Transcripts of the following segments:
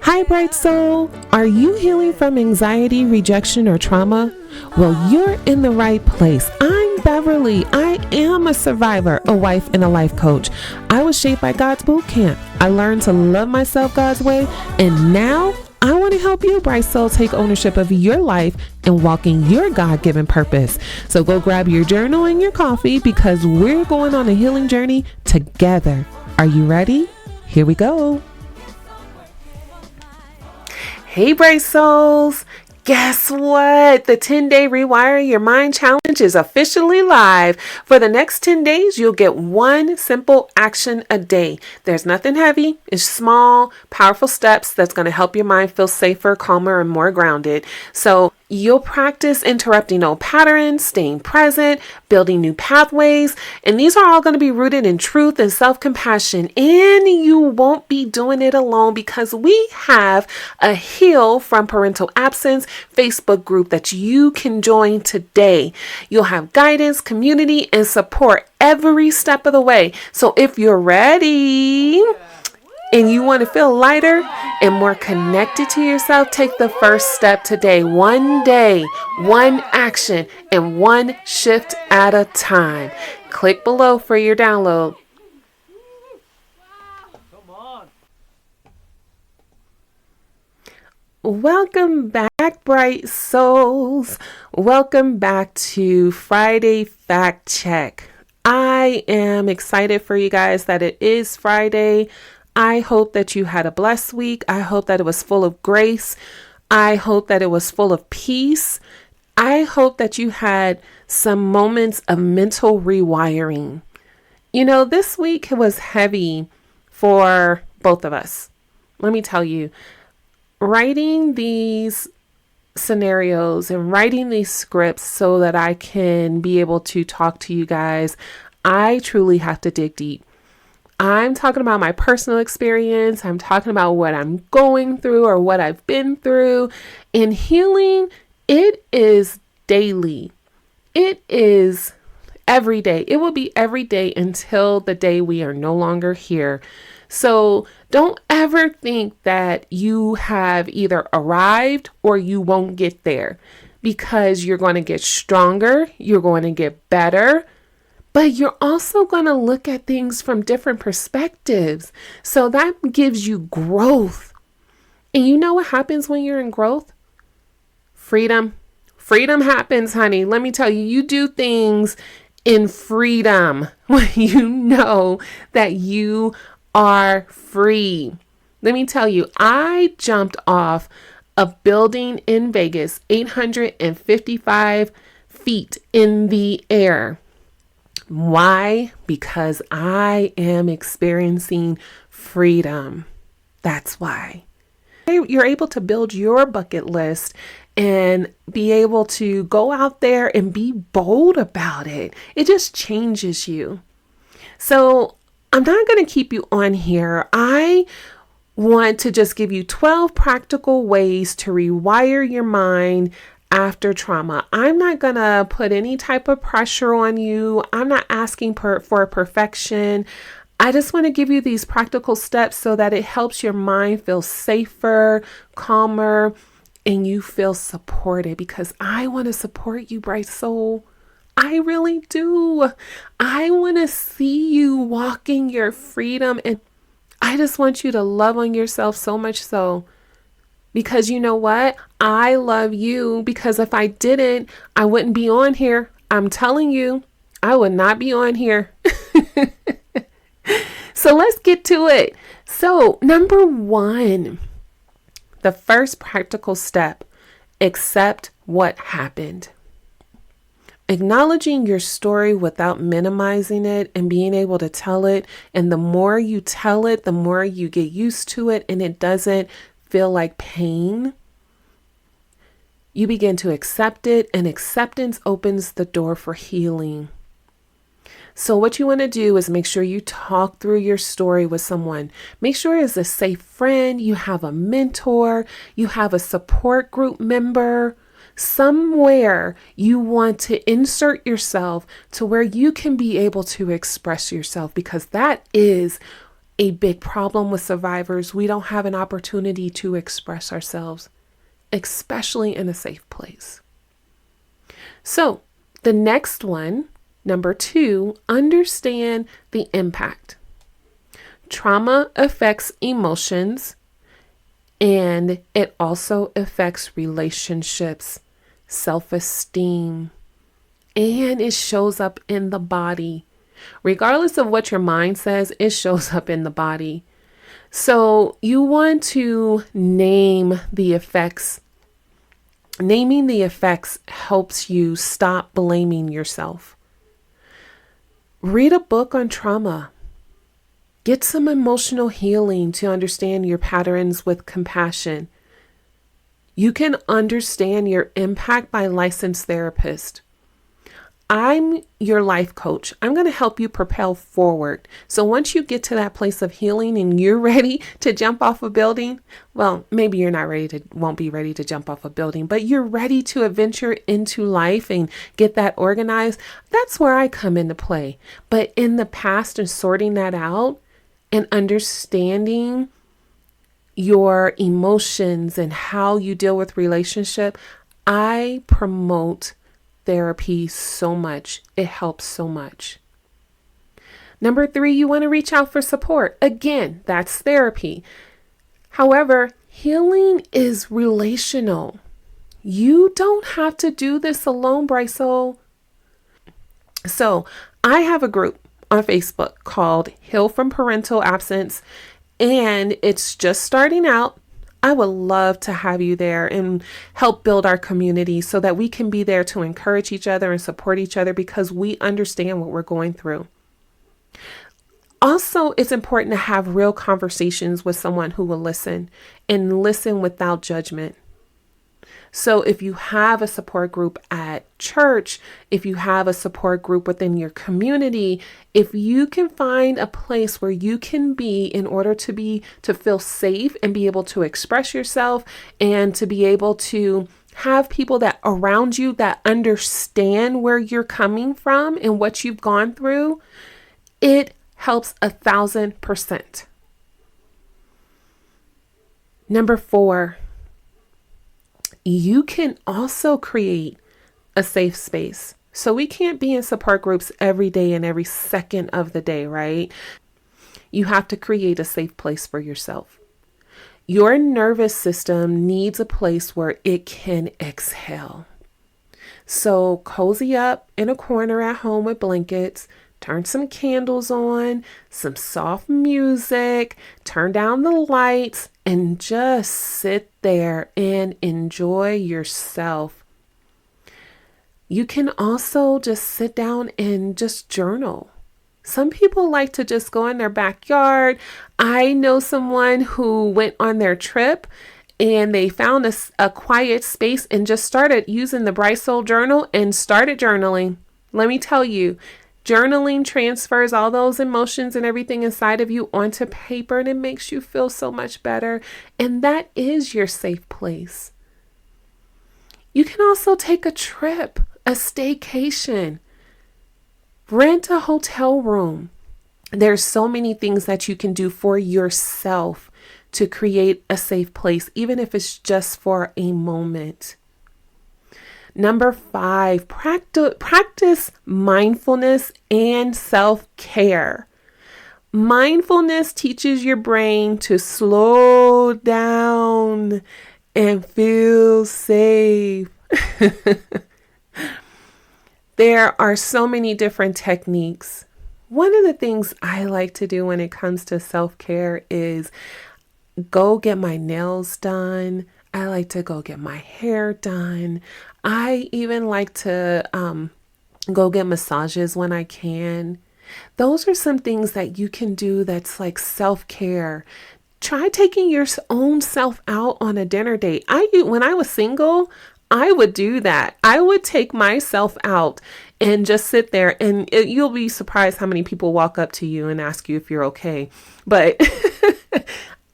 Hi, Bright Soul. Are you healing from anxiety, rejection, or trauma? Well, you're in the right place. I'm Beverly. I am a survivor, a wife, and a life coach. I was shaped by God's boot camp. I learned to love myself God's way, and now I want to help you, Bright Soul, take ownership of your life and walk in your God-given purpose. So go grab your journal and your coffee because we're going on a healing journey together. Are you ready? Here we go. Hey, Bright Souls. Guess what? The 10-day Rewire Your Mind Challenge is officially live. For the next 10 days, you'll get one simple action a day. There's nothing heavy. It's small, powerful steps that's going to help your mind feel safer, calmer, and more grounded. So you'll practice interrupting old patterns, staying present, building new pathways, and these are all going to be rooted in truth and self-compassion. And you won't be doing it alone because we have a Heal from Parental Absence Facebook group that you can join today. You'll have guidance, community, and support every step of the way. So if you're ready and you want to feel lighter and more connected to yourself, take the first step today. One day, one action, and one shift at a time. Click below for your download. Welcome back, Bright Souls. Welcome back to Friday Fact Check. I am excited for you guys that it is Friday. I hope that you had a blessed week. I hope that it was full of grace. I hope that it was full of peace. I hope that you had some moments of mental rewiring. You know, this week was heavy for both of us. Let me tell you, writing these scenarios and writing these scripts so that I can be able to talk to you guys, I truly have to dig deep. I'm talking about my personal experience. I'm talking about what I'm going through or what I've been through. And healing, it is daily. It is every day. It will be every day until the day we are no longer here. So don't ever think that you have either arrived or you won't get there, because you're going to get stronger. You're going to get better. But you're also going to look at things from different perspectives. So that gives you growth. And you know what happens when you're in growth? Freedom. Freedom happens, honey. Let me tell you, you do things in freedom when you know that you are free. Let me tell you, I jumped off a building in Vegas, 855 feet in the air. Why? Because I am experiencing freedom. That's why. You're able to build your bucket list and be able to go out there and be bold about it. It just changes you. So I'm not going to keep you on here. I want to just give you 12 practical ways to rewire your mind after trauma. I'm not going to put any type of pressure on you. I'm not asking for perfection. I just want to give you these practical steps so that it helps your mind feel safer, calmer, and you feel supported, because I want to support you, Bright Soul. I really do. I want to see you walking your freedom, and I just want you to love on yourself so much so. Because you know what? I love you, because if I didn't, I wouldn't be on here. I'm telling you, I would not be on here. So let's get to it. So number one, the first practical step, accept what happened. Acknowledging your story without minimizing it and being able to tell it. And the more you tell it, the more you get used to it, and it doesn't feel like pain. You begin to accept it, and acceptance opens the door for healing. So what you want to do is make sure you talk through your story with someone. Make sure it's a safe friend, you have a mentor, you have a support group member. Somewhere you want to insert yourself to where you can be able to express yourself, because that is a big problem with survivors. We don't have an opportunity to express ourselves, especially in a safe place. So the next one, number 2, understand the impact. Trauma affects emotions, and it also affects relationships, self-esteem, and it shows up in the body. Regardless of what your mind says, it shows up in the body. So you want to name the effects. Naming the effects helps you stop blaming yourself. Read a book on trauma. Get some emotional healing to understand your patterns with compassion. You can understand your impact by licensed therapist. I'm your life coach. I'm going to help you propel forward. So once you get to that place of healing and you're ready to jump off a building, well, maybe you're not won't be ready to jump off a building, but you're ready to adventure into life and get that organized. That's where I come into play. But in the past and sorting that out and understanding your emotions and how you deal with relationship, I promote therapy so much. It helps so much. Number 3, you want to reach out for support. Again, that's therapy. However, healing is relational. You don't have to do this alone, Bryso. So I have a group on Facebook called Heal from Parental Absence, and it's just starting out. I would love to have you there and help build our community so that we can be there to encourage each other and support each other because we understand what we're going through. Also, it's important to have real conversations with someone who will listen and listen without judgment. So if you have a support group at church, if you have a support group within your community, if you can find a place where you can be in order to feel safe and be able to express yourself and to be able to have people that around you that understand where you're coming from and what you've gone through, it helps 1,000%. Number 4, you can also create a safe space. So we can't be in support groups every day and every second of the day, right? You have to create a safe place for yourself. Your nervous system needs a place where it can exhale. So cozy up in a corner at home with blankets, turn some candles on, some soft music, turn down the lights, and just sit there and enjoy yourself. You can also just sit down and just journal. Some people like to just go in their backyard. I know someone who went on their trip and they found a quiet space and just started using the Bright Soul Journal and started journaling. Let me tell you, journaling transfers all those emotions and everything inside of you onto paper, and it makes you feel so much better. And that is your safe place. You can also take a trip, a staycation, rent a hotel room. There's so many things that you can do for yourself to create a safe place, even if it's just for a moment. Number 5, practice mindfulness and self-care. Mindfulness teaches your brain to slow down and feel safe. There are so many different techniques. One of the things I like to do when it comes to self-care is go get my nails done. I like to go get my hair done. I even like to go get massages when I can. Those are some things that you can do that's like self-care. Try taking your own self out on a dinner date. When I was single, I would do that. I would take myself out and just sit there, and you'll be surprised how many people walk up to you and ask you if you're okay. But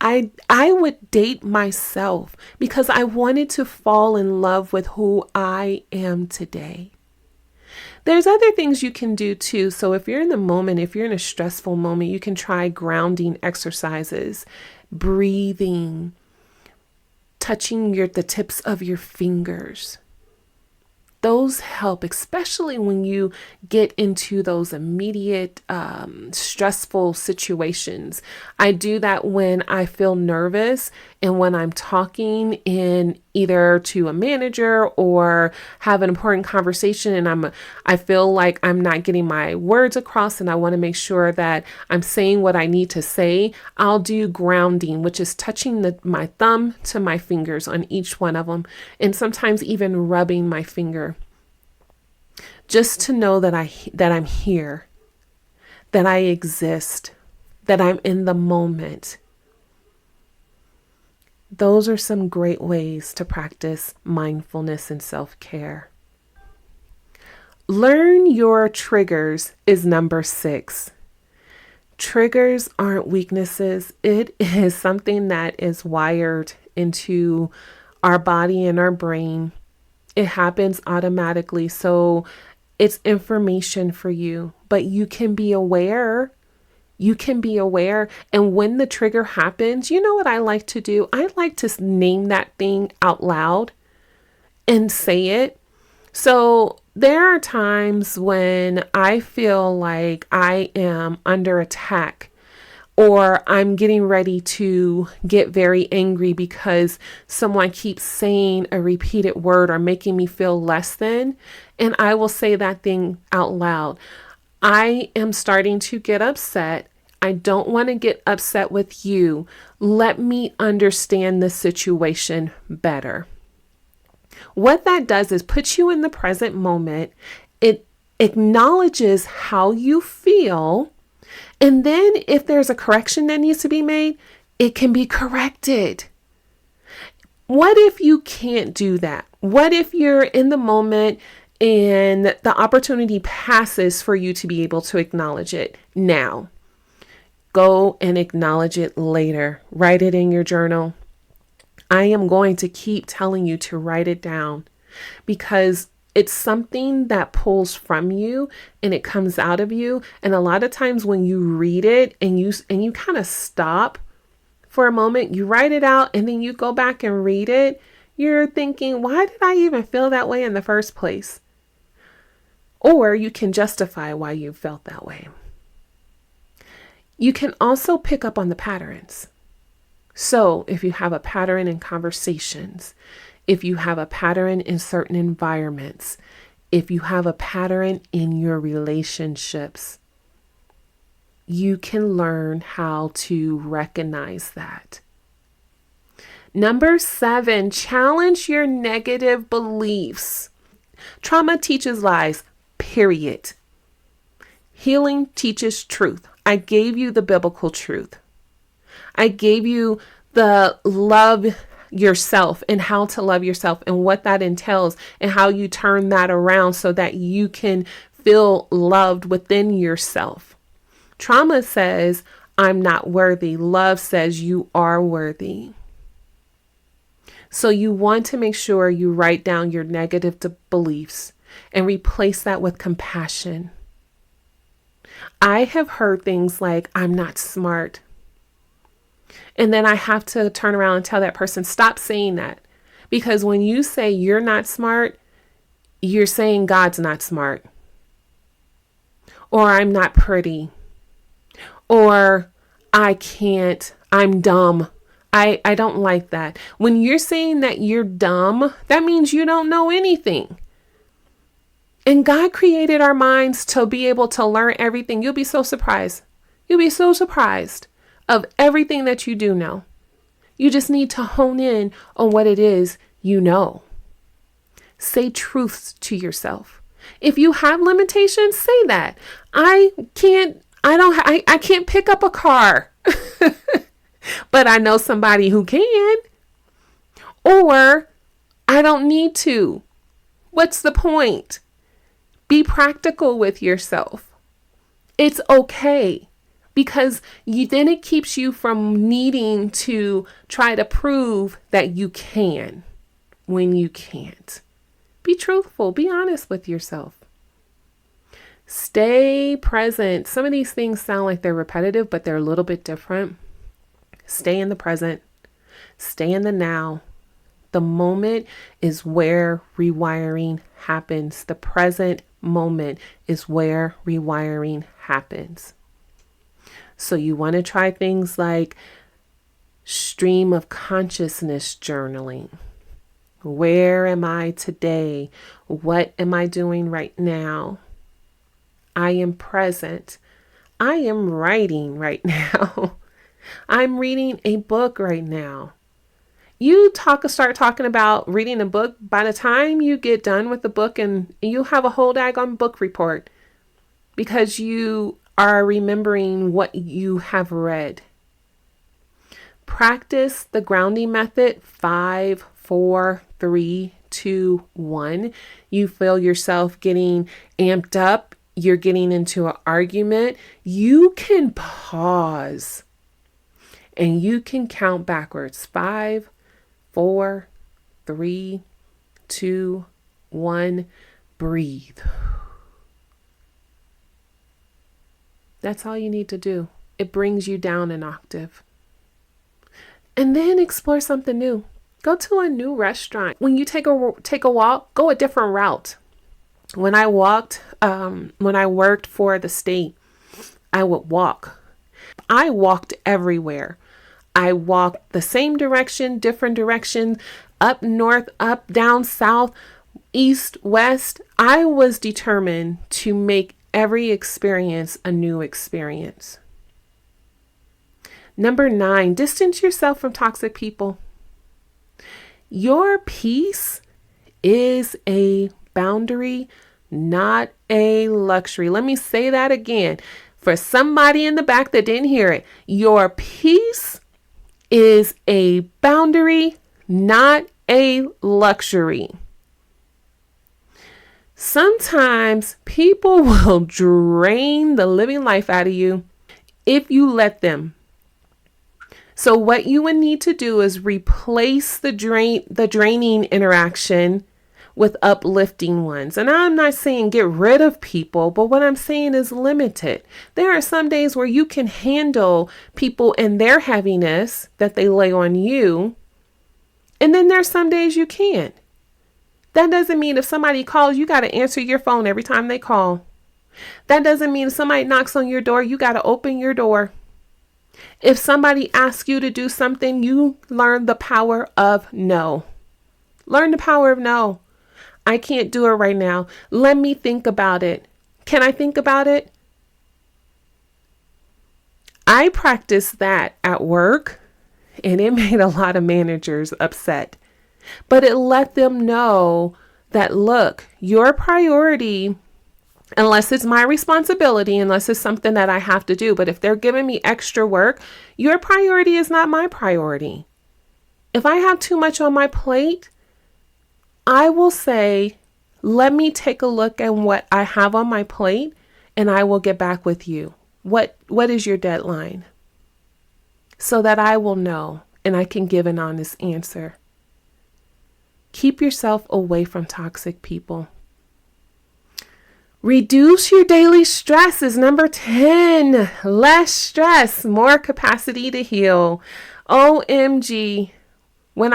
I would date myself because I wanted to fall in love with who I am today. There's other things you can do too. So if you're in the moment, if you're in a stressful moment, you can try grounding exercises, breathing, touching the tips of your fingers. Those help, especially when you get into those immediate stressful situations. I do that when I feel nervous and when I'm talking in either to a manager or have an important conversation and I feel like I'm not getting my words across and I want to make sure that I'm saying what I need to say. I'll do grounding, which is touching my thumb to my fingers on each one of them, and sometimes even rubbing my finger. Just to know that I'm here, that I exist, that I'm in the moment. Those are some great ways to practice mindfulness and self-care. Learn your triggers is number 6. Triggers aren't weaknesses. It is something that is wired into our body and our brain. It happens automatically. So it's information for you, but you can be aware. You can be aware. And when the trigger happens, you know what I like to do? I like to name that thing out loud and say it. So there are times when I feel like I am under attack, or I'm getting ready to get very angry because someone keeps saying a repeated word or making me feel less than. And I will say that thing out loud. I am starting to get upset. I don't want to get upset with you. Let me understand the situation better. What that does is put you in the present moment. It acknowledges how you feel. And then if there's a correction that needs to be made, it can be corrected. What if you can't do that? What if you're in the moment and the opportunity passes for you to be able to acknowledge it now? Go and acknowledge it later. Write it in your journal. I am going to keep telling you to write it down because it's something that pulls from you and it comes out of you. And a lot of times when you read it and you kind of stop for a moment, you write it out and then you go back and read it, you're thinking, why did I even feel that way in the first place? Or you can justify why you felt that way. You can also pick up on the patterns. So if you have a pattern in conversations, if you have a pattern in certain environments, if you have a pattern in your relationships, you can learn how to recognize that. Number 7, challenge your negative beliefs. Trauma teaches lies, period. Healing teaches truth. I gave you the biblical truth. I gave you the love yourself and how to love yourself and what that entails and how you turn that around so that you can feel loved within yourself. Trauma says, I'm not worthy. Love says you are worthy. So you want to make sure you write down your negative beliefs and replace that with compassion. I have heard things like, I'm not smart. And then I have to turn around and tell that person, stop saying that. Because when you say you're not smart, you're saying God's not smart. Or I'm not pretty. Or I can't, I'm dumb. I don't like that. When you're saying that you're dumb, that means you don't know anything. And God created our minds to be able to learn everything. You'll be so surprised. You'll be so surprised of everything that you do know. You just need to hone in on what it is you know. Say truths to yourself. If you have limitations, say that. I can't pick up a car, but I know somebody who can. Or I don't need to. What's the point? Be practical with yourself. It's okay. Because then it keeps you from needing to try to prove that you can when you can't. Be truthful. Be honest with yourself. Stay present. Some of these things sound like they're repetitive, but they're a little bit different. Stay in the present. Stay in the now. The moment is where rewiring happens. The present moment is where rewiring happens. So you want to try things like stream of consciousness journaling. Where am I today? What am I doing right now? I am present. I am writing right now. I'm reading a book right now. You start talking about reading a book. By the time you get done with the book, and you have a whole daggone book report because you are remembering what you have read. Practice the grounding method. 5, 4, 3, 2, 1. You feel yourself getting amped up. You're getting into an argument. You can pause and you can count backwards. 5, 4, 3, 2, 1. Breathe. That's all you need to do. It brings you down an octave. And then explore something new. Go to a new restaurant. When you take a walk, go a different route. When I worked for the state, I would walk. I walked everywhere. I walked the same direction, different direction, up north, up, down, south, east, west. I was determined to make every experience a new experience. Number 9, distance yourself from toxic people. Your peace is a boundary, not a luxury. Let me say that again for somebody in the back that didn't hear it. Your peace is a boundary, not a luxury. Sometimes people will drain the living life out of you if you let them. So what you would need to do is replace the draining interaction with uplifting ones. And I'm not saying get rid of people, but what I'm saying is limit it. There are some days where you can handle people and their heaviness that they lay on you. And then there's some days you can't. That doesn't mean if somebody calls, you got to answer your phone every time they call. That doesn't mean if somebody knocks on your door, you got to open your door. If somebody asks you to do something, you learn the power of no. Learn the power of no. I can't do it right now. Let me think about it. Can I think about it? I practiced that at work, and it made a lot of managers upset. But it let them know that, look, your priority, unless it's my responsibility, unless it's something that I have to do, but if they're giving me extra work, your priority is not my priority. If I have too much on my plate, I will say, let me take a look at what I have on my plate and I will get back with you. What is your deadline? So that I will know and I can give an honest answer. Keep yourself away from toxic people. Reduce your daily stress is number 10. Less stress, more capacity to heal. OMG. When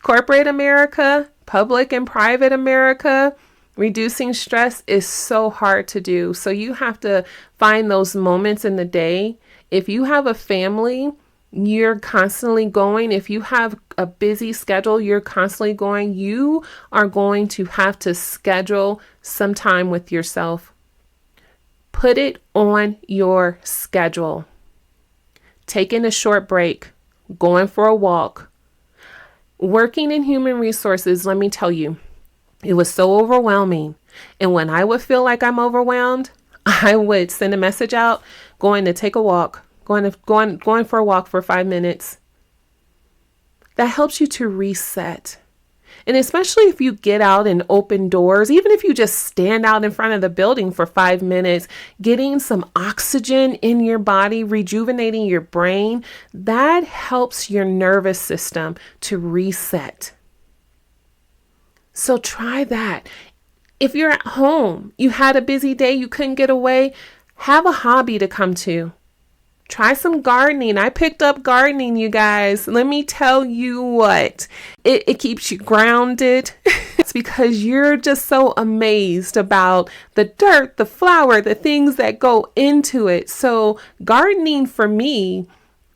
corporate America, public and private America, reducing stress is so hard to do. So you have to find those moments in the day. If you have a family, you're constantly going. If you have a busy schedule, you're constantly going. You are going to have to schedule some time with yourself. Put it on your schedule. Taking a short break, going for a walk. Working in human resources, let me tell you, it was so overwhelming. And when I would feel like I'm overwhelmed, I would send a message out, going to take a walk. Going for a walk for 5 minutes. That helps you to reset. And especially if you get out and open doors, even if you just stand out in front of the building for 5 minutes, getting some oxygen in your body, rejuvenating your brain, that helps your nervous system to reset. So try that. If you're at home, you had a busy day, you couldn't get away, have a hobby to come to. Try some gardening. I picked up gardening, you guys. Let me tell you what, it keeps you grounded. It's because you're just so amazed about the dirt, the flower, the things that go into it. So gardening for me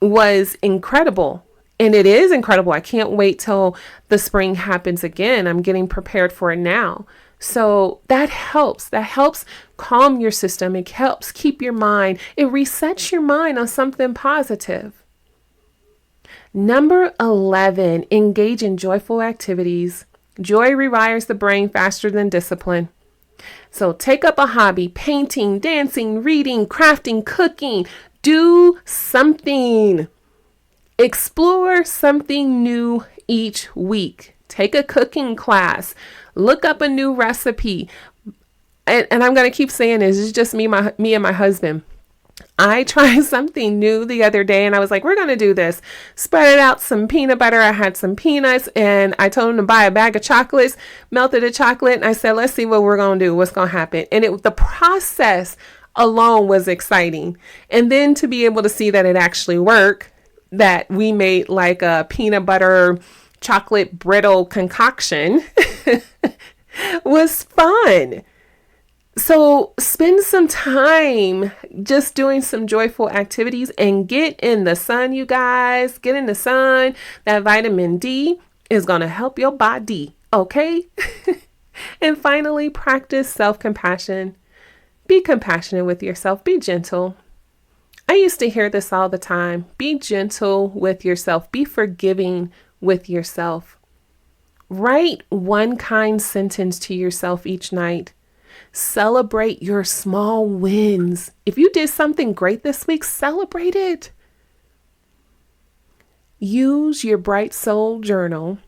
was incredible. And it is incredible. I can't wait till the spring happens again. I'm getting prepared for it now. So that helps. That helps calm your system. It helps keep your mind. It resets your mind on something positive. Number 11, engage in joyful activities. Joy rewires the brain faster than discipline. So take up a hobby, painting, dancing, reading, crafting, cooking. Do something. Explore something new each week. Take a cooking class. Look up a new recipe. And I'm going to keep saying this. It's just me and my husband. I tried something new the other day and I was like, we're going to do this. Spread out some peanut butter. I had some peanuts and I told him to buy a bag of chocolates, melted the chocolate. And I said, let's see what we're going to do. What's going to happen? And the process alone was exciting. And then to be able to see that it actually worked, that we made like a peanut butter chocolate brittle concoction was fun. So spend some time just doing some joyful activities and get in the sun, you guys. Get in the sun. That vitamin D is going to help your body. Okay. And finally, practice self-compassion. Be compassionate with yourself. Be gentle. I used to hear this all the time. Be gentle with yourself. Be forgiving with yourself. Write one kind sentence to yourself each night. Celebrate your small wins. If you did something great this week, celebrate it. Use your Bright Soul journal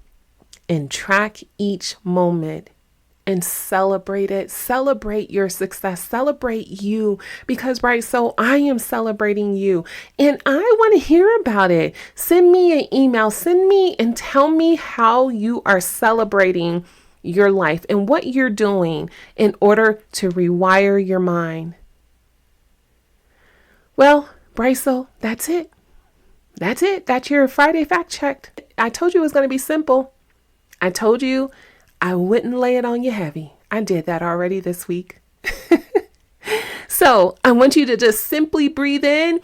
and track each moment. And celebrate it. Celebrate your success. Celebrate you. Because Bright Soul, I am celebrating you. And I want to hear about it. Send me an email. Send me and tell me how you are celebrating your life and what you're doing in order to rewire your mind. Well, Bright Soul, that's it. That's it. That's your Friday fact check. I told you it was going to be simple. I told you I wouldn't lay it on you heavy. I did that already this week. So I want you to just simply breathe in.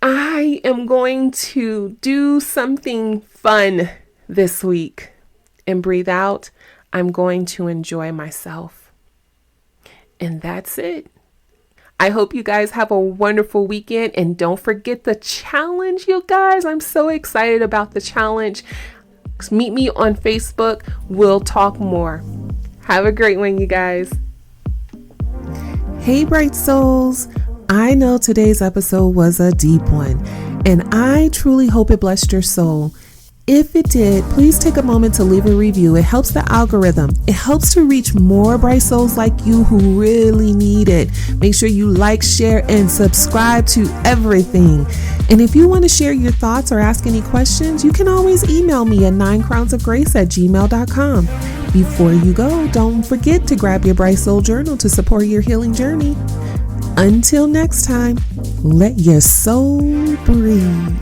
I am going to do something fun this week. And breathe out. I'm going to enjoy myself. And that's it. I hope you guys have a wonderful weekend. And don't forget the challenge, you guys. I'm so excited about the challenge. Meet me on Facebook. We'll talk more. Have a great one, you guys. Hey, Bright Souls. I know today's episode was a deep one, and I truly hope it blessed your soul. If it did, please take a moment to leave a review. It helps the algorithm. It helps to reach more bright souls like you who really need it. Make sure you like, share, and subscribe to everything. And if you want to share your thoughts or ask any questions, you can always email me at 9crownsofgrace@gmail.com. Before you go, don't forget to grab your Bright Soul Journal to support your healing journey. Until next time, let your soul breathe.